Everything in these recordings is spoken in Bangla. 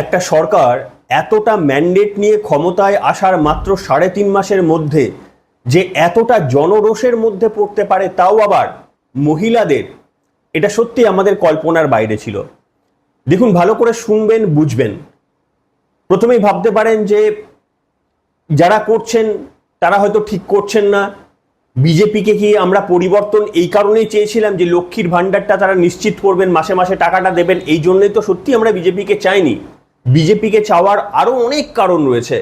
একটা সরকার এতটা ম্যান্ডেট নিয়ে ক্ষমতায় আসার মাত্র ৩.৫ মাসের মধ্যে যে এতটা জনরোষের মধ্যে পড়তে পারে, তাও আবার মহিলাদের, এটা সত্যি আমাদের কল্পনার বাইরে ছিল। দেখুন, ভালো করে শুনবেন, বুঝবেন। প্রথমেই ভাবতে পারেন যে যারা করছেন তারা হয়তো ঠিক করছেন না। বিজেপিকে কি আমরা পরিবর্তন এই কারণেই চেয়েছিলাম যে লক্ষ্মীর ভাণ্ডারটা তারা নিশ্চিত করবেন, মাসে মাসে টাকাটা দেবেন, এই জন্যই তো সত্যি আমরা বিজেপিকে চাইনি। বিজেপিকে চাওয়ার আরো অনেক কারণ রয়েছে,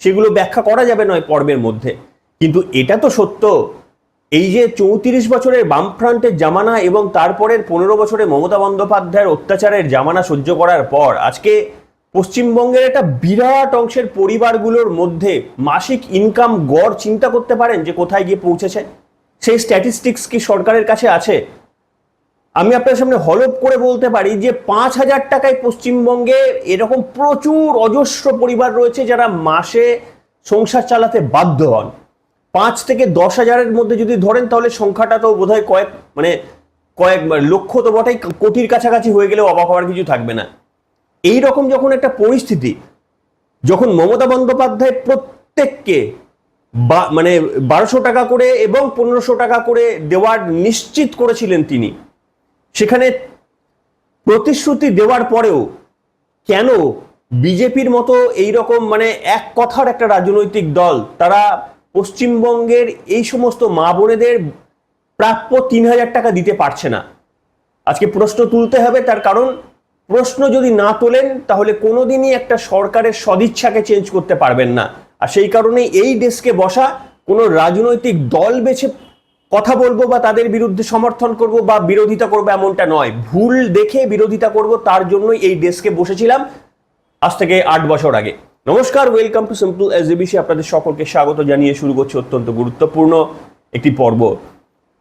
সেগুলো ব্যাখ্যা করা যাবে নয় পর্বের মধ্যে। কিন্তু এটা তো সত্য, এই যে ৩৪ বছরের বামফ্রন্টের জামানা এবং তারপরের ১৫ বছরে মমতা বন্দ্যোপাধ্যায়ের অত্যাচারের জামানা সহ্য করার পর আজকে পশ্চিমবঙ্গের একটা বিরাট অংশের পরিবারগুলোর মধ্যে মাসিক ইনকাম গড় চিন্তা করতে পারেন যে কোথায় গিয়ে পৌঁছেছে? সেই স্ট্যাটিস্টিক্স কি সরকারের কাছে আছে? আমি আপনার সামনে হলফ করে বলতে পারি যে ৫,০০০ টাকায় পশ্চিমবঙ্গে এরকম প্রচুর অজস্র পরিবার রয়েছে যারা মাসে সংসার চালাতে বাধ্য হন। ৫ থেকে ১০,০০০-এর মধ্যে যদি ধরেন তাহলে সংখ্যাটা তো বোধহয় কয়েক লক্ষ তো বটেই, কোটির কাছাকাছি হয়ে গেলেও অবাক হওয়ার কিছু থাকবে না। এই রকম যখন একটা পরিস্থিতি, যখন মমতা বন্দ্যোপাধ্যায় প্রত্যেককে ১২০০ টাকা করে এবং ১৫০০ টাকা করে দেওয়ার নিশ্চিত করেছিলেন তিনি, সেখানে প্রতিশ্রুতি দেওয়ার পরেও কেন বিজেপির মতো এইরকম এক কথার একটা রাজনৈতিক দল তারা পশ্চিমবঙ্গের এই সমস্ত মা বোনেদের প্রাপ্য ৩,০০০ টাকা দিতে পারছে না? আজকে প্রশ্ন তুলতে হবে, তার কারণ প্রশ্ন যদি না তোলেন তাহলে কোনোদিনই একটা সরকারের সদিচ্ছাকে চেঞ্জ করতে পারবেন না। আর সেই কারণে এই ডেস্কে বসা কোনো রাজনৈতিক দল বেছে কথা বলবো বা তাদের বিরুদ্ধে সমর্থন করব বা বিরোধিতা করবো এমনটা নয়, ভুল দেখে বিরোধিতা করব, তার জন্যই এই ডেস্কে বসেছিলাম আজ থেকে ৮ বছর আগে। নমস্কার, ওয়েলকাম টু সিম্পল এসজিবিসি। আপনাদের সকলকে স্বাগত জানিয়ে শুরু করছি অত্যন্ত গুরুত্বপূর্ণ একটি পর্ব।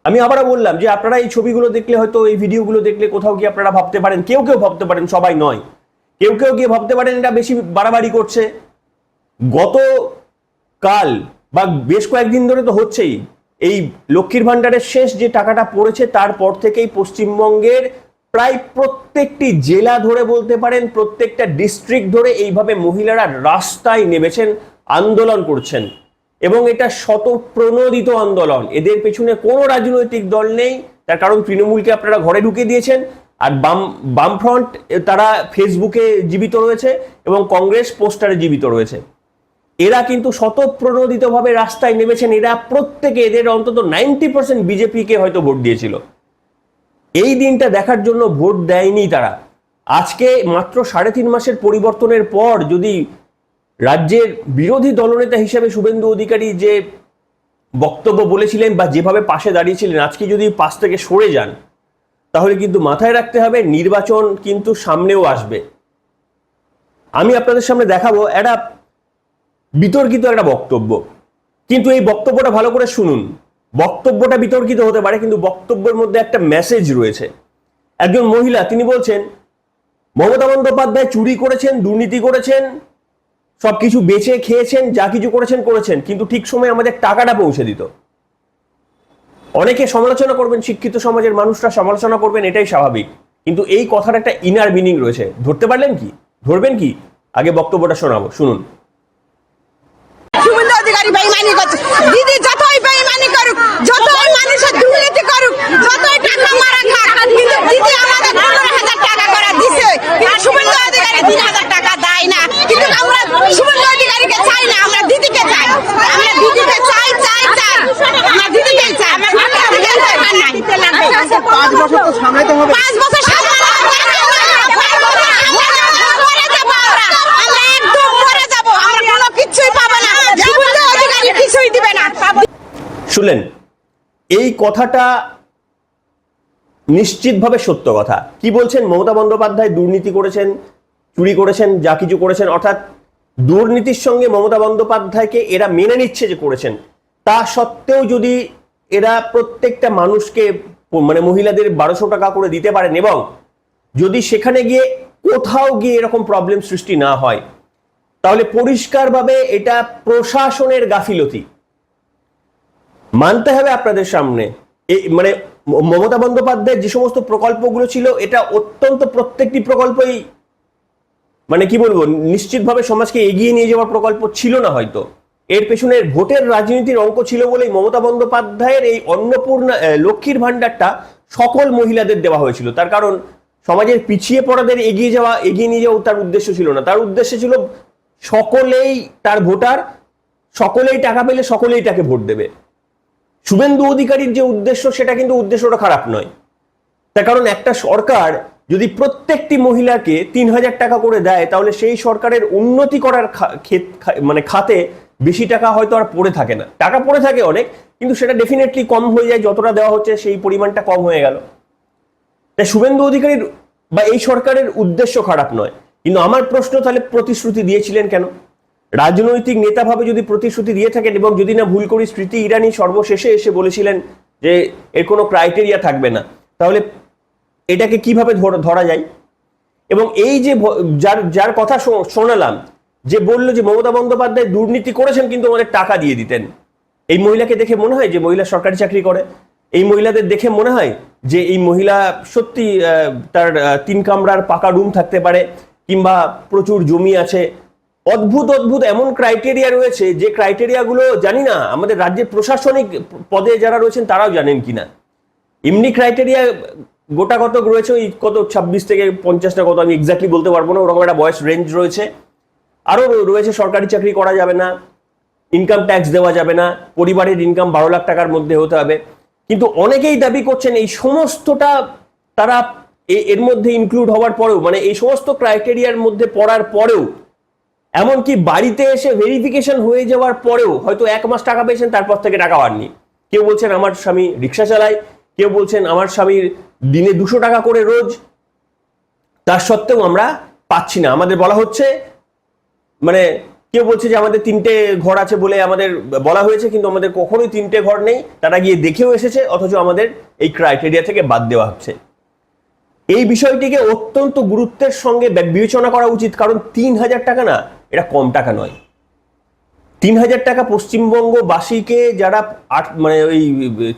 আমি আবারও বললাম যে আপনারা এই ছবিগুলো দেখলে, হয়তো এই ভিডিওগুলো দেখলে কোথাও গিয়ে আপনারা ভাবতে পারেন, কেউ ভাবতে পারেন, সবাই নয়, কেউ গিয়ে ভাবতে পারেন এটা বেশি বাড়াবাড়ি করছে। গতকাল বা বেশ কয়েকদিন ধরে তো হচ্ছেই, এই লক্ষ্মীর ভাণ্ডারের শেষ যে টাকাটা পড়েছে তারপর থেকেই পশ্চিমবঙ্গের প্রায় প্রত্যেকটি জেলা ধরে বলতে পারেন, প্রত্যেকটা ডিস্ট্রিক্ট ধরে এইভাবে মহিলারা রাস্তায় নেমেছেন, আন্দোলন করছেন। এবং এটা শতপ্রণোদিত আন্দোলন, এদের পেছনে কোনো রাজনৈতিক দল নেই। তার কারণ তৃণমূলকে আপনারা ঘরে ঢুকিয়ে দিয়েছেন, আর বামফ্রন্ট তারা ফেসবুকে জীবিত রয়েছে এবং কংগ্রেস পোস্টারে জীবিত রয়েছে। এরা কিন্তু শতপ্রণোদিতভাবে রাস্তায় নেমেছেন। এরা প্রত্যেকে, এদের অন্তত 90% বিজেপিকে হয়তো ভোট দিয়েছিল। এই দিনটা দেখার জন্য ভোট দেয়নি তারা। আজকে মাত্র ৩.৫ মাসের পরিবর্তনের পর যদি রাজ্যের বিরোধী দলনেতা হিসেবে শুভেন্দু অধিকারী যে বক্তব্য বলেছিলেন বা যেভাবে পাশে দাঁড়িয়েছিলেন, আজকে যদি পাশ থেকে সরে যান তাহলে কিন্তু মাথায় রাখতে হবে নির্বাচন কিন্তু সামনেও আসবে। আমি আপনাদের সামনে দেখাবো একটা বিতর্কিত একটা বক্তব্য, কিন্তু এই বক্তব্যটা ভালো করে শুনুন। বক্তব্যটা বিতর্কিত হতে পারে, কিন্তু বক্তব্যের মধ্যে একটা মেসেজ রয়েছে। একজন মহিলা, তিনি বলছেন মমতা বন্দ্যোপাধ্যায় চুরি করেছেন, দুর্নীতি করেছেন, সবকিছু বেচে খেয়েছেন, যা কিছু করেছেন, কিন্তু ঠিক সময় আমাদের টাকাটা পৌঁছে দিত। অনেকে সমালোচনা করবেন, শিক্ষিত সমাজের মানুষরা সমালোচনা করবেন, এটাই স্বাভাবিক, কিন্তু এই কথার একটা ইনার মিনিং রয়েছে। ধরতে পারলেন কি? ধরবেন কি? আগে বক্তব্যটা শোনাবো, শুনুন। শুভেন্দু অধিকারী বেঈমানি করছে। দিদি যতই বেঈমানি করুক, যতই মানুষের দুর্নীতি করুক, যতই টাকা মারা খাক, কিন্তু দিদি আমাদের ১৫,০০০ টাকা করে দিছে, কিন্তু শুভেন্দু অধিকারী ৩,০০০ টাকা দেয় না। কিন্তু আমরা শুভেন্দু অধিকারীকে চাই না, আমরা দিদিকে চাই। আমরা দিদিকে চাই, আমরা দিদিকে চাই। আমরা দিদিকে চাই না। ৫ বছর তো সামলাতে হবে। ৫ বছর শুনলেন? এই কথাটা নিশ্চিতভাবে সত্য কথা। কি বলছেন? মমতা বন্দ্যোপাধ্যায় দুর্নীতি করেছেন, চুরি করেছেন, যা কিছু করেছেন, অর্থাৎ দুর্নীতির সঙ্গে মমতা বন্দ্যোপাধ্যায়কে এরা মেনে নিচ্ছে যে করেছেন। তা সত্ত্বেও যদি এরা প্রত্যেকটা মানুষকে মহিলাদের ১২০০ টাকা করে দিতে পারেন এবং যদি সেখানে গিয়ে কোথাও গিয়ে এরকম প্রবলেম সৃষ্টি না হয়, তাহলে পরিষ্কারভাবে এটা প্রশাসনের গাফিলতি। মানতে হবে আপনাদের সামনে, মমতা বন্দ্যোপাধ্যায়ের যে সমস্ত প্রকল্পগুলো ছিল, এটা অত্যন্ত প্রত্যেকটি প্রকল্পই মানে কি বলবো, নিশ্চিতভাবে সমাজকে এগিয়ে নিয়ে যাওয়ার প্রকল্প ছিল না হয়তো। এর পেছনে ভোটের রাজনীতির অঙ্ক ছিল বলেই মমতা বন্দ্যোপাধ্যায়ের এই অন্নপূর্ণা লক্ষ্মীর ভান্ডারটা সকল মহিলাদের দেওয়া হয়েছিল। তার কারণ সমাজের পিছিয়ে পড়াদের এগিয়ে নিয়ে যাওয়া তার উদ্দেশ্য ছিল না, তার উদ্দেশ্য ছিল সকলেই তার ভোটার, সকলেই টাকা পেলে সকলেই তাকে ভোট দেবে। শুভেন্দু অধিকারীর যে উদ্দেশ্য, সেটা কিন্তু উদ্দেশ্যটা খারাপ নয়। তার কারণ একটা সরকার যদি প্রত্যেকটি মহিলাকে 3,000 টাকা করে দেয়, তাহলে সেই সরকারের উন্নতি করার মানে খাতে বেশি টাকা হয়তো আর পড়ে থাকে না। টাকা পড়ে থাকে অনেক, কিন্তু সেটা ডেফিনেটলি কম হয়ে যায়, যতটা দেওয়া হচ্ছে সেই পরিমাণটা কম হয়ে গেল। তাই শুভেন্দু অধিকারীর বা এই সরকারের উদ্দেশ্য খারাপ নয়, কিন্তু আমার প্রশ্ন, তাহলে প্রতিশ্রুতি দিয়েছিলেন কেন? রাজনৈতিক নেতা ভাবে যদি প্রতিশ্রুতি দিয়ে থাকেন, এবং যদি না ভুল করি স্মৃতি ইরানি সর্বশেষে এসে বলেছিলেন যে এর কোনো ক্রাইটেরিয়া থাকবে না, তাহলে এটাকে কিভাবে ধরা যায়? এবং এই যে যার কথা শোনালাম, যে বললো যে মমতা বন্দ্যোপাধ্যায় দুর্নীতি করেছেন কিন্তু আমাদের টাকা দিয়ে দিতেন, এই মহিলাকে দেখে মনে হয় যে মহিলা সরকারি চাকরি করে? এই মহিলাদের দেখে মনে হয় যে এই মহিলা সত্যি তার 3 কামরার পাকা রুম থাকতে পারে, কিংবা প্রচুর জমি আছে? অদ্ভুত অদ্ভুত এমন ক্রাইটেরিয়া রয়েছে, যে ক্রাইটেরিয়াগুলো জানি না আমাদের রাজ্যের প্রশাসনিক পদে যারা রয়েছেন তারাও জানেন কিনা। এমনি ক্রাইটেরিয়া গোটা কত রয়েছে, ওই কত 26 থেকে 50টা, কত আমি এক্স্যাক্টলি বলতে পারবো না, ওরকম একটা বয়স রেঞ্জ রয়েছে। আরও রয়েছে সরকারি চাকরি করা যাবে না, ইনকাম ট্যাক্স দেওয়া যাবে না, পরিবারের ইনকাম 12 লাখ টাকার মধ্যে হতে হবে। কিন্তু অনেকেই দাবি করছেন এই সমস্তটা তারা এর মধ্যে ইনক্লুড হওয়ার পরেও, মানে এই সমস্ত ক্রাইটেরিয়ার মধ্যে পড়ার পরেও, এমনকি বাড়িতে এসে ভেরিফিকেশন হয়ে যাওয়ার পরেও হয়তো 1 মাস টাকা পেয়েছেন, তারপর থেকে টাকা পাননি। কেউ বলছেন আমার স্বামী রিক্সা চালায়, কেউ বলছেন আমার স্বামীর দিনে 200 টাকা করে রোজ, তার সত্ত্বেও আমরা পাচ্ছি না। আমাদের বলা হচ্ছে, মানে কেউ বলছে যে আমাদের 3টে ঘর আছে বলে আমাদের বলা হয়েছে, কিন্তু আমাদের কখনোই 3টে ঘর নেই, তারা গিয়ে দেখেও এসেছে, অথচ আমাদের এই ক্রাইটেরিয়া থেকে বাদ দেওয়া হচ্ছে। এই বিষয়টিকে অত্যন্ত গুরুত্বের সঙ্গে বিবেচনা করা উচিত, কারণ 3,000 টাকা না, এটা কম টাকা নয়। 3,000 টাকা পশ্চিমবঙ্গবাসীকে যারা মানে ওই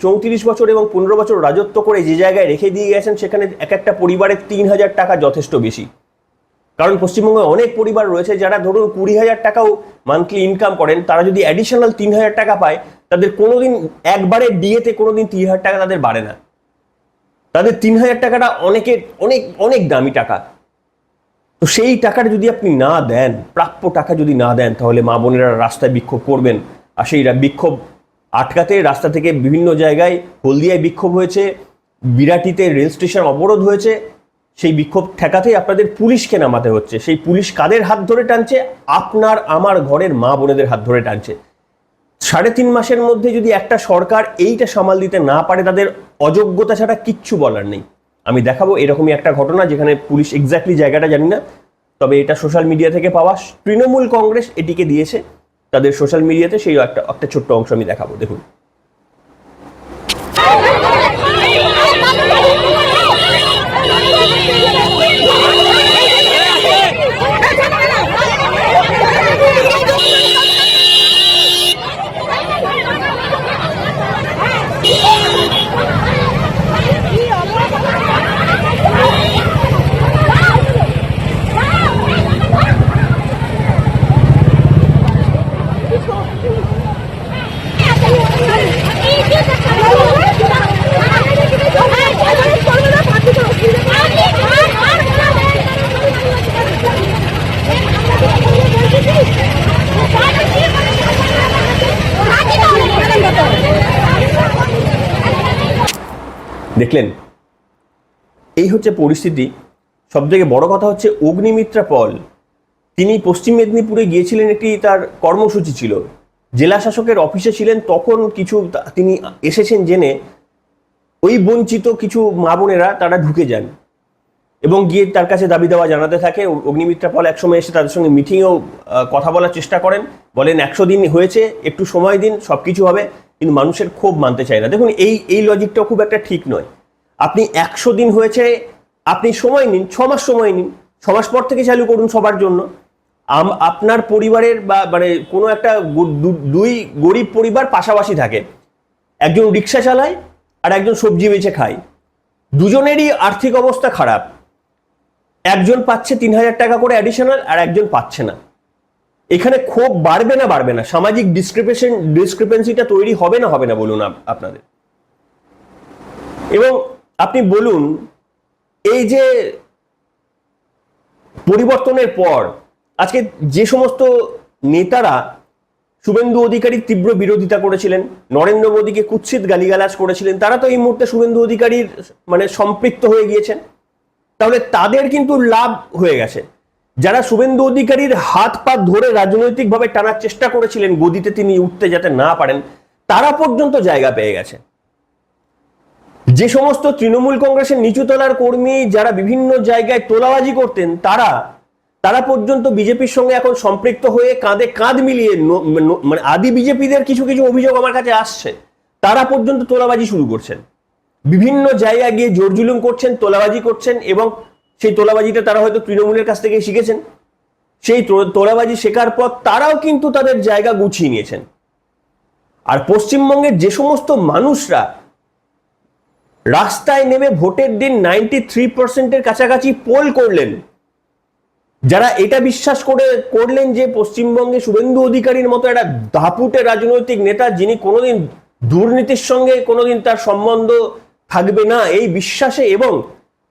34 বছর এবং 15 বছর রাজত্ব করে যে জায়গায় রেখে দিয়ে গেছেন, সেখানে এক একটা পরিবারের 3,000 টাকা যথেষ্ট বেশি। কারণ পশ্চিমবঙ্গে অনেক পরিবার রয়েছে যারা ধরুন 20,000 টাকাও মান্থলি ইনকাম করেন, তারা যদি অ্যাডিশনাল 3,000 টাকা পায়, তাদের কোনোদিন একবারে ডিএতে কোনোদিন 3,000 টাকা তাদের বাড়ে না। তাদের 3,000 টাকাটা অনেক দামি টাকা। তো সেই টাকাটা যদি আপনি না দেন, প্রাপ্য টাকা যদি না দেন, তাহলে মা বোনেরা রাস্তায় বিক্ষোভ করবেন। আর সেই বিক্ষোভ আটকাতে রাস্তা থেকে বিভিন্ন জায়গায়, হলদিয়ায় বিক্ষোভ হয়েছে, বিরাটিতে রেল স্টেশন অবরোধ হয়েছে, সেই বিক্ষোভ ঠেকাতেই আপনাদের পুলিশকে নামাতে হচ্ছে। সেই পুলিশ কাদের হাত ধরে টানছে? আপনার আমার ঘরের মা বোনেদের হাত ধরে টানছে। 3.5 মাসের মধ্যে যদি একটা সরকার এইটা সামাল দিতে না পারে, তাদের অযোগ্যতা ছাড়া কিচ্ছু বলার নেই। আমি দেখাবো এরকমই একটা ঘটনা, যেখানে পুলিশ এক্স্যাক্টলি জায়গাটা জানি না, তবে এটা সোশ্যাল মিডিয়া থেকে পাওয়া। তৃণমূল কংগ্রেস এটিকে দিয়েছে তাদের সোশ্যাল মিডিয়াতে, সেই একটা ছোট্ট অংশ আমি দেখাবো, দেখুন। দেখলেন, এই হচ্ছে পরিস্থিতি। সবথেকে বড় কথা হচ্ছে অগ্নিমিত্রা পল, তিনি পশ্চিম মেদিনীপুরে গিয়েছিলেন, একটি তার কর্মসূচি ছিল, জেলা শাসকের অফিসে ছিলেন, তখন কিছু তিনি এসেছেন জেনে ওই বঞ্চিত কিছু মা বোনেরা তারা ঢুকে যান এবং গিয়ে তার কাছে দাবি দেওয়া জানাতে থাকে। অগ্নিমিত্রা পল একসময় এসে তাদের সঙ্গে মিটিংয়েও কথা বলার চেষ্টা করেন, বলেন 100 দিন হয়েছে, একটু সময় দিন, সব কিছু হবে। কিন্তু মানুষের ক্ষোভ মানতে চায় না। দেখুন, এই লজিকটাও খুব একটা ঠিক নয়। আপনি 100 দিন হয়েছে, আপনি সময় নিন, 6 মাস সময় নিন, 6 মাস পর থেকে চালু করুন সবার জন্য। আপনার পরিবারের বা মানে কোনো একটা 2 গরিব পরিবার পাশাপাশি থাকে, একজন রিক্সা চালায় আর একজন সবজি বেচে খায়, দুজনেরই আর্থিক অবস্থা খারাপ। একজন পাচ্ছে 3,000 টাকা করে অ্যাডিশনাল, আর একজন পাচ্ছে না। এখানে ক্ষোভ বাড়বে না বাড়বে না? সামাজিক ডিসক্রিপেন্সিটা তৈরি হবে না বলুন আপনাদের? এবং আপনি বলুন, এই যে পরিবর্তনের পর আজকে যে সমস্ত নেতারা শুভেন্দু অধিকারীর তীব্র বিরোধিতা করেছিলেন, নরেন্দ্র মোদীকে কুৎসিত গালিগালাজ করেছিলেন, তারা তো এই মুহূর্তে শুভেন্দু অধিকারীর মানে সম্পৃক্ত হয়ে গিয়েছেন। তাহলে তাদের কিন্তু লাভ হয়ে গেছে। যারা শুভেন্দু অধিকারীর হাত পা ধরে রাজনৈতিকভাবে টানার চেষ্টা করেছিলেন গদিতে তিনি উঠতে যাতে না পারেন, তারা পর্যন্ত জায়গা পেয়ে গেছে। যে সমস্ত তৃণমূল কংগ্রেসের নিচুতলার কর্মী যারা বিভিন্ন জায়গায় তোলাবাজি করতেন, তারা পর্যন্ত বিজেপির সঙ্গে এখন সম্পৃক্ত হয়ে কাঁধে কাঁধ মিলিয়ে, মানে আদি বিজেপিদের কিছু কিছু অভিযোগ আমার কাছে আসছে, তারা পর্যন্ত তোলাবাজি শুরু করছেন, বিভিন্ন জায়গায় গিয়ে জোর জুলুম করছেন, তোলাবাজি করছেন, এবং সেই তোলাবাজিটা তারা হয়তো তৃণমূলের কাছ থেকে শিখেছেন। সেই তোলাবাজি শেখার পর তারাও কিন্তু তাদের জায়গা গুছিয়ে নিয়েছেন। আর পশ্চিমবঙ্গের যে সমস্ত মানুষরা রাস্তায় নেমে ভোটের দিন 93% কাছাকাছি পোল করলেন, যারা এটা বিশ্বাস করলেন যে পশ্চিমবঙ্গে শুভেন্দু অধিকারীর মতো একটা দাপুটে রাজনৈতিক নেতা, যিনি কোনোদিন দুর্নীতির সঙ্গে কোনোদিন তার সম্বন্ধ থাকবে না, এই বিশ্বাসে, এবং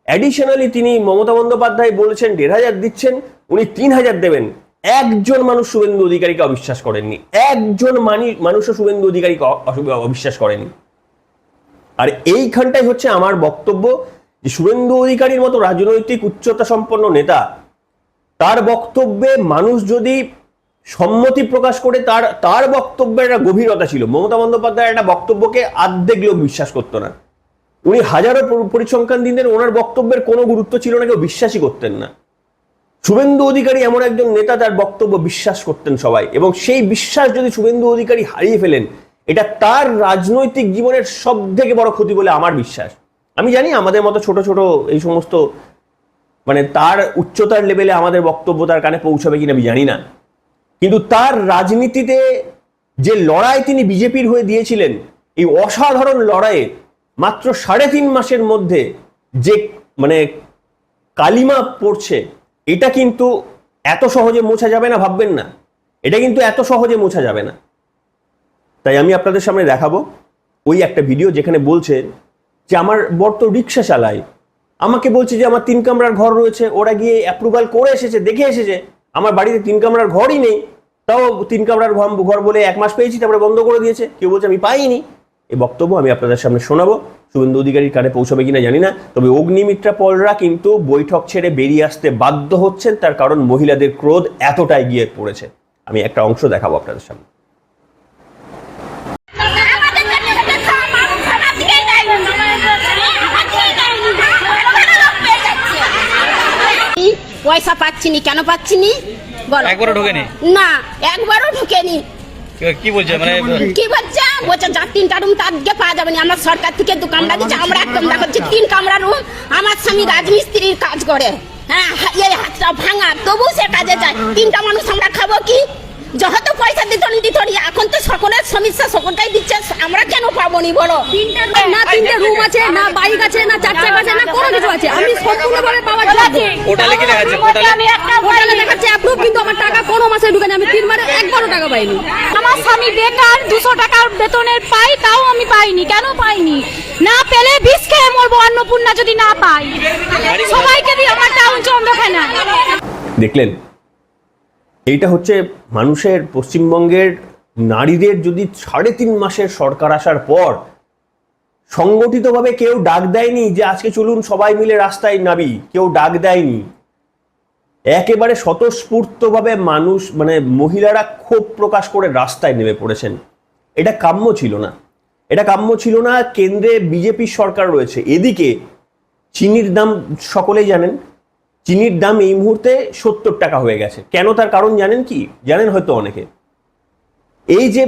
অ্যাডিশনালি তিনি মমতা বন্দ্যোপাধ্যায় বলেছেন 1,500 দিচ্ছেন, উনি 3,000 দেবেন, একজন মানুষ শুভেন্দু অধিকারীকে অবিশ্বাস করেননি। একজন মানুষও শুভেন্দু অধিকারীকে অবিশ্বাস করেনি। আর এইখানটাই হচ্ছে আমার বক্তব্য, যে শুভেন্দু অধিকারীর মতো রাজনৈতিক উচ্চতা সম্পন্ন নেতা, তার বক্তব্যে মানুষ যদি সম্মতি প্রকাশ করে, তার বক্তব্যের একটা গভীরতা ছিল। মমতা বন্দ্যোপাধ্যায়ের একটা বক্তব্যকে অর্ধেক লোক বিশ্বাস করতো না। উনি হাজারো পরিসংখ্যান দিতেন, ওনার বক্তব্যের কোনো গুরুত্ব ছিল না, কেউ বিশ্বাসই করতেন না। শুভেন্দু অধিকারী এমন একজন নেতা, তার বক্তব্য বিশ্বাস করতেন সবাই, এবং সেই বিশ্বাস যদি শুভেন্দু অধিকারী হারিয়ে ফেলেন, এটা তার রাজনৈতিক জীবনের সব থেকে বড় ক্ষতি বলে আমার বিশ্বাস। আমি জানি আমাদের মতো ছোট ছোট এই সমস্ত, মানে তার উচ্চতার লেভেলে আমাদের বক্তব্য তার কানে পৌঁছাবে কিনা আমি জানি না, কিন্তু তার রাজনীতিতে যে লড়াই তিনি বিজেপির হয়ে দিয়েছিলেন, এই অসাধারণ লড়াইয়ে মাত্র 3.5 মাসের মধ্যে যে মানে কালিমা পড়ছে, এটা কিন্তু এত সহজে মোছা যাবে না, ভাববেন না। এটা কিন্তু এত সহজে মোছা যাবে না। তাই আমি আপনাদের সামনে দেখাবো ওই একটা ভিডিও, যেখানে বলছে যে আমার বর তো রিক্সা চালায়, আমাকে বলছে যে আমার 3 কামরার ঘর রয়েছে, ওরা গিয়ে অ্যাপ্রুভাল করে এসেছে, দেখে এসেছে, আমার বাড়িতে 3 কামরার ঘরই নেই, তাও 3 কামরার ঘর বলে 1 মাস পেয়েছি, তারপরে বন্ধ করে দিয়েছে। কেউ বলছে আমি পাইনি। এই বক্তব্য আমি আপনাদের সামনে শোনাবো, শুভেন্দু অধিকারীর কানে পৌঁছাবে কিনা জানি না। তবে অগ্নিমিত্রা পলরা কিন্তু বৈঠক ছেড়ে বেরিয়ে আসতে বাধ্য হচ্ছেন, তার কারণ মহিলাদের ক্রোধ এতটাই গিয়ে পড়েছে। আমি একটা অংশ দেখাবো আপনাদের সামনে। পয়সা পাচ্ছিনি, কেন পাচ্ছিনি বলো? একবারও ঢোকেনি? না, একবারও ঢোকেনি। কি বলছে মানে কি বলছে? বলছে যা 3টা রুম তাদেরকে পাওয়া যাবে না, আমরা সরকার থেকে 2 কামরা দিচ্ছি, আমরা 1 কামরা করছি, 3 কামরা রুম। আমার স্বামী রাজমিস্ত্রির কাজ করে, হ্যাঁ, এই হাতটা ভাঙা, তবু সে কাজে যায়। 3টা মানুষ আমরা খাবো কি? যত পয়সা দিত এখন তো সকলের সমস্যা, সকলটাই দিচ্ছে, আমরা কেন পাবো নি বলো? না 3টে রুম আছে, না বাইক আছে, না 4 চাকা আছে, না কোনো কিছু আছে। আমি সম্পূর্ণভাবে পাওয়ার যোগ্য। পোর্টালে কি দেখাচ্ছে? পোর্টালে দেখাচ্ছে অ্যাপ্রুভ, কিন্তু আমার টাকা কোনো মাসে ঢুকেনি। আমি 3 মাসে একবারও টাকা পাইনি। আমার স্বামী বেকার, 200 টাকার বেতনের পাই, তাও আমি পাইনি। কেন পাইনি? না পেলে বিষ খেয়ে মরবো অন্নপূর্ণা যদি না পাই। সবাইকে দিয়ে আমার টাউন চন্দ্রখানা। দেখলেন, এইটা হচ্ছে মানুষের, পশ্চিমবঙ্গের নারীদের যদি 3.5 মাসের সরকার আসার পর সংগঠিতভাবে কেউ ডাক দেয়নি যে আজকে চলুন সবাই মিলে রাস্তায় নামি, কেউ ডাক দেয়নি। একেবারে স্বতঃস্ফূর্তভাবে মানুষ, মানে মহিলারা ক্ষোভ প্রকাশ করে রাস্তায় নেমে পড়েছেন। এটা কাম্য ছিল না, এটা কাম্য ছিল না। কেন্দ্রে বিজেপির সরকার রয়েছে, এদিকে চিনির দাম সকলেই জানেন, চিনির দাম এই মুহূর্তে 70 টাকা হয়ে গেছে। কেন? তার কারণ জানেন কি? জানেন হয়তো অনেকে। এই যে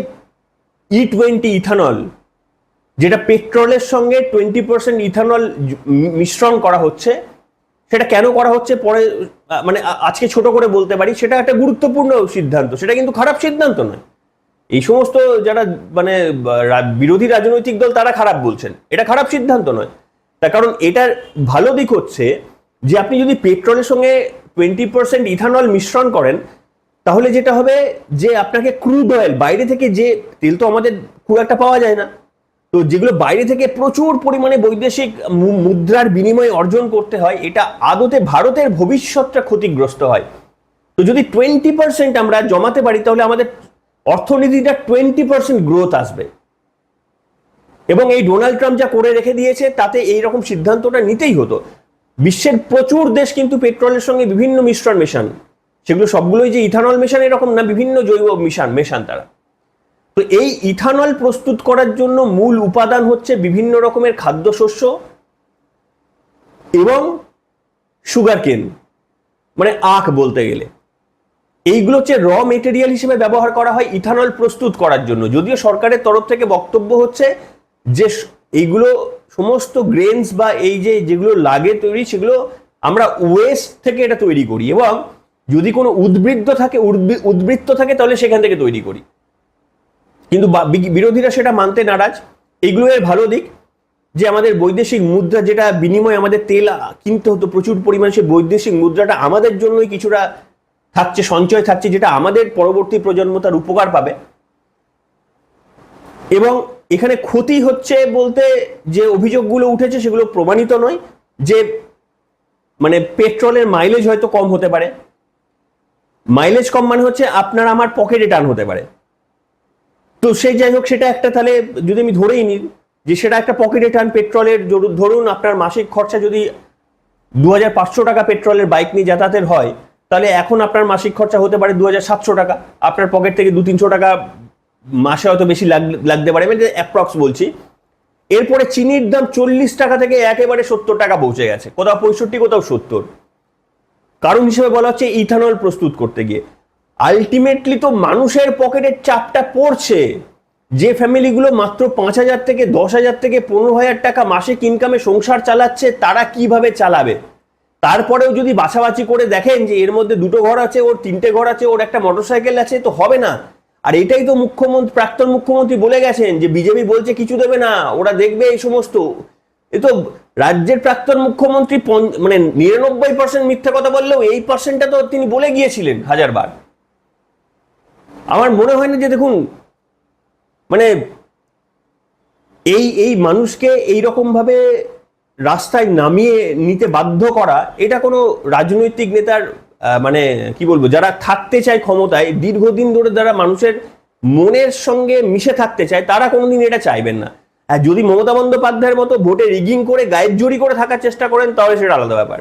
E20 ইথানল, যেটা পেট্রোলের সঙ্গে 20% ইথানল মিশ্রণ করা হচ্ছে, সেটা কেন করা হচ্ছে পরে, মানে আজকে ছোট করে বলতে পারি, সেটা একটা গুরুত্বপূর্ণ সিদ্ধান্ত, সেটা কিন্তু খারাপ সিদ্ধান্ত নয়। এই সমস্ত যারা মানে বিরোধী রাজনৈতিক দল, তারা খারাপ বলছেন, এটা খারাপ সিদ্ধান্ত নয়। তার কারণ এটার ভালো দিক হচ্ছে যে আপনি যদি পেট্রোলের সঙ্গে 20% ইথানল মিশ্রণ করেন, তাহলে যেটা হবে যে আপনাকে ক্রুড অয়েল, বাইরে থেকে যে তেল তো আমাদের খুব একটা পাওয়া যায় না, তো যেগুলো বাইরে থেকে প্রচুর পরিমাণে বৈদেশিক মুদ্রার বিনিময়ে অর্জন করতে হয়, এটা আদতে ভারতের ভবিষ্যৎটা ক্ষতিগ্রস্ত হয়। তো যদি 20% আমরা জমাতে পারি, তাহলে আমাদের অর্থনীতিটা 20% গ্রোথ আসবে। এবং এই ডোনাল্ড ট্রাম্প যা করে রেখে দিয়েছে, তাতে এই রকম সিদ্ধান্তটা নিতেই হতো। বিশ্বের প্রচুর দেশ কিন্তু পেট্রোলের সঙ্গে বিভিন্ন মিশ্রণ মেশান, সেগুলো সবগুলোই যে ইথানল মেশান এরকম না, বিভিন্ন জৈব মেশান তারা। তো এই ইথানল প্রস্তুত করার জন্য মূল উপাদান হচ্ছে বিভিন্ন রকমের খাদ্যশস্য এবং সুগার কেন, মানে আখ বলতে গেলে। এইগুলো হচ্ছে র মেটেরিয়াল হিসেবে ব্যবহার করা হয় ইথানল প্রস্তুত করার জন্য। যদিও সরকারের তরফ থেকে বক্তব্য হচ্ছে যে এইগুলো সমস্ত গ্রেনস বা এই যেগুলো লাগে তৈরি, সেগুলো আমরা ওয়েস্ট থেকে এটা তৈরি করি, এবং যদি কোনো উদ্বৃত্ত থাকে তাহলে সেখান থেকে তৈরি করি। কিন্তু বিরোধীরা সেটা মানতে নারাজ। এইগুলো এর ভালো দিক যে আমাদের বৈদেশিক মুদ্রা, যেটা বিনিময়ে আমাদের তেল কিনতে হতো প্রচুর পরিমাণে, সেই বৈদেশিক মুদ্রাটা আমাদের জন্যই কিছুটা থাকছে, সঞ্চয় থাকছে, যেটা আমাদের পরবর্তী প্রজন্ম তার উপকার পাবে। এবং এখানে ক্ষতি হচ্ছে বলতে যে অভিযোগগুলো উঠেছে সেগুলো প্রমাণিত নয়, যে মানে পেট্রোলের মাইলেজ হয়তো কম হতে পারে। মাইলেজ কম মানে হচ্ছে আপনার আমার পকেটে টান হতে পারে। তো সেই যাই হোক, সেটা একটা, তাহলে যদি আমি ধরেই নিই যে সেটা একটা পকেটে টান পেট্রোলের, ধরুন আপনার মাসিক খরচা যদি 2500 টাকা পেট্রোলের বাইক নিয়ে যাতায়াতের হয়, তাহলে এখন আপনার মাসিক খরচা হতে পারে 2700 টাকা। আপনার পকেট থেকে 200-300 টাকা মাসে হয়তো বেশি লাগতে পারে, আমি অ্যাপ্রক্স বলছি। এরপরে চিনির দাম 40 টাকা থেকে একেবারে 70 টাকা পৌঁছে গেছে, কোথাও 65, কোথাও 70। কারণ হিসেবে বলা হচ্ছে ইথানল প্রস্তুত করতে গিয়ে আলটিমেটলি তো মানুষের পকেটের চাপটা পড়ছে। যে ফ্যামিলিগুলো মাত্র 5000 থেকে 10,000 থেকে 15,000 টাকা মাসিক ইনকামে সংসার চালাচ্ছে, তারা কিভাবে চালাবে? তারপরেও যদি বাছাবাছি করে দেখেন যে এর মধ্যে 2টো ঘর আছে, ওর 3টে ঘর আছে, ওর একটা মোটরসাইকেল আছে, তো হবে না। আর এটাই তো প্রাক্তন মুখ্যমন্ত্রী বলে গেছেন যে বিজেপি বলছে কিছু দেবে না, ওরা দেখবে এই সমস্ত। এ তো রাজ্যের প্রাক্তন মুখ্যমন্ত্রী মানে 99% মিথ্যা কথা বললেও এই পার্সেন্টটা তো তিনি বলে গিয়েছিলেন 1000 বার। আমার মনে হয় না যে, দেখুন মানে এই মানুষকে এইরকম ভাবে রাস্তায় নামিয়ে নিতে বাধ্য করা, এটা কোনো রাজনৈতিক নেতার মানে কি বলবো, যারা থাকতে চায় ক্ষমতায় দীর্ঘদিন ধরে, যারা মানুষের মনের সঙ্গে মিশে থাকতে চায়, তারা কোনোদিন এটা চাইবেন না। আর যদি মমতা বন্দ্যোপাধ্যায়ের মতো ভোটে রিগিং করে গায়ের জড়ি করে থাকার চেষ্টা করেন, তাহলে সেটা আলাদা ব্যাপার।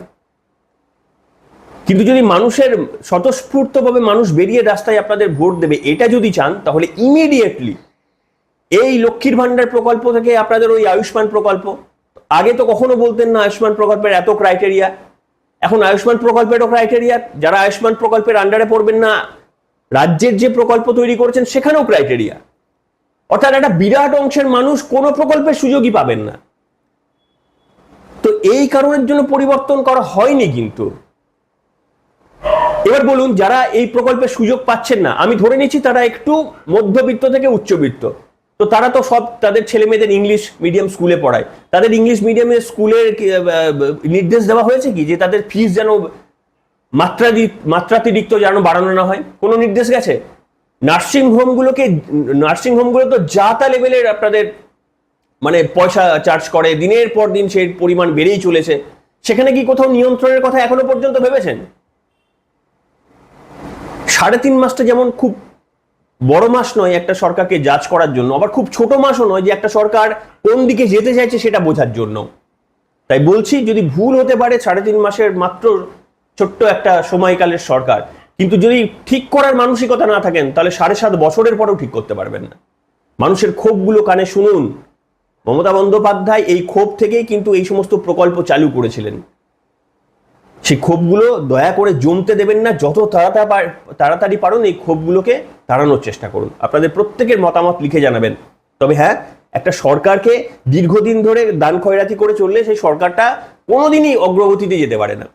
কিন্তু যদি মানুষের স্বতঃস্ফূর্তভাবে মানুষ বেরিয়ে রাস্তায় আপনাদের ভোট দেবে, এটা যদি চান, তাহলে ইমিডিয়েটলি এই লক্ষ্মীর ভান্ডার প্রকল্প থেকে আপনাদের ওই আয়ুষ্মান প্রকল্প, আগে তো কখনো বলতেন না আয়ুষ্মান প্রকল্পের এত ক্রাইটেরিয়া, এখন আয়ুষ্মান প্রকল্পেরও ক্রাইটেরিয়া। যারা আয়ুষ্মান প্রকল্পের আন্ডারে পড়বেন না, রাজ্যের যে প্রকল্প তৈরি করেছেন সেখানেও ক্রাইটেরিয়া। অর্থাৎ একটা বিরাট অংশের মানুষ কোনো প্রকল্পের সুযোগই পাবেন না। তো এই কারণের জন্য পরিবর্তন করা হয়নি। কিন্তু এবার বলুন, যারা এই প্রকল্পের সুযোগ পাচ্ছেন না, আমি ধরে নিচ্ছি তারা একটু মধ্যবিত্ত থেকে উচ্চবিত্ত, তো তারা তো সব তাদের ছেলে মেয়েদের ইংলিশ মিডিয়াম স্কুলে পড়ায়। তাদের ইংলিশ মিডিয়ামের স্কুলের নির্দেশ দেওয়া হয়েছে কি যে তাদের ফিস যেন মাত্রাতিরিক্ত যেন বাড়ানো না হয়? কোনো নির্দেশ গেছে? নার্সিং হোমগুলো তো যা তা লেভেলের আপনাদের মানে পয়সা চার্জ করে, দিনের পর দিন সেই পরিমাণ বেড়েই চলেছে। সেখানে কি কোথাও নিয়ন্ত্রণের কথা এখনো পর্যন্ত ভেবেছেন? 3.5 মাসটা যেমন খুব বড় মাস নয় একটা সরকারকে জাজ করার জন্য, আবার খুব ছোট মাসও নয় যে একটা সরকার কোন দিকে যেতে চাইছে সেটা বোঝার জন্য। তাই বলছি, যদি ভুল হতে পারে 3.5 মাসের মাত্র ছোট্ট একটা সময়কালের সরকার, কিন্তু যদি ঠিক করার মানসিকতা না থাকেন, তাহলে 7.5 বছরের পরেও ঠিক করতে পারবেন না। মানুষের ক্ষোভগুলো কানে শুনুন। মমতা বন্দ্যোপাধ্যায় এই ক্ষোভ থেকেই কিন্তু এই সমস্ত প্রকল্প চালু করেছিলেন। সেই ক্ষোভগুলো দয়া করে জমতে দেবেন না। যত তাড়াতাড়ি পারুন এই ক্ষোভগুলোকে তাড়ানোর চেষ্টা করুন। আপনাদের প্রত্যেকের মতামত লিখে জানাবেন। তবে হ্যাঁ, একটা সরকারকে দীর্ঘদিন ধরে দান খয়রাতি করে চললে সেই সরকারটা কোনোদিনই অগ্রগতিতে যেতে পারে না।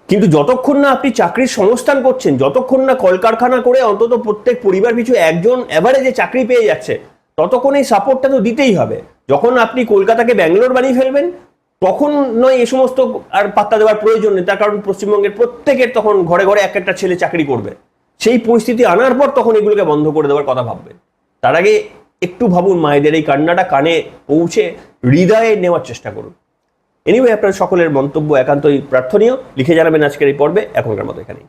কিন্তু যতক্ষণ না আপনি চাকরির সংস্থান করছেন, যতক্ষণ না কলকারখানা করে অন্তত প্রত্যেক পরিবার পিছু একজন এভারেজে চাকরি পেয়ে যাচ্ছে, ততক্ষণ এই সাপোর্টটা তো দিতেই হবে। যখন আপনি কলকাতাকে ব্যাঙ্গালোর বানিয়ে ফেলবেন, তখন নয় এই সমস্ত আর পাত্তা দেওয়ার প্রয়োজন নেই, তার কারণ পশ্চিমবঙ্গের প্রত্যেকের তখন ঘরে ঘরে এক একটা ছেলে চাকরি করবে। সেই পরিস্থিতি আনার পর তখন এগুলোকে বন্ধ করে দেওয়ার কথা ভাববেন। তার আগে একটু ভাবুন, মায়েদের এই কান্নাটা কানে পৌঁছে হৃদয়ে নেওয়ার চেষ্টা করুন। এনিওয়ে, আপনার সকলের মন্তব্য একান্তই প্রার্থনীয়। লিখে জানাবেন আজকের এই পর্বে। এখনকার মতো এখানেই।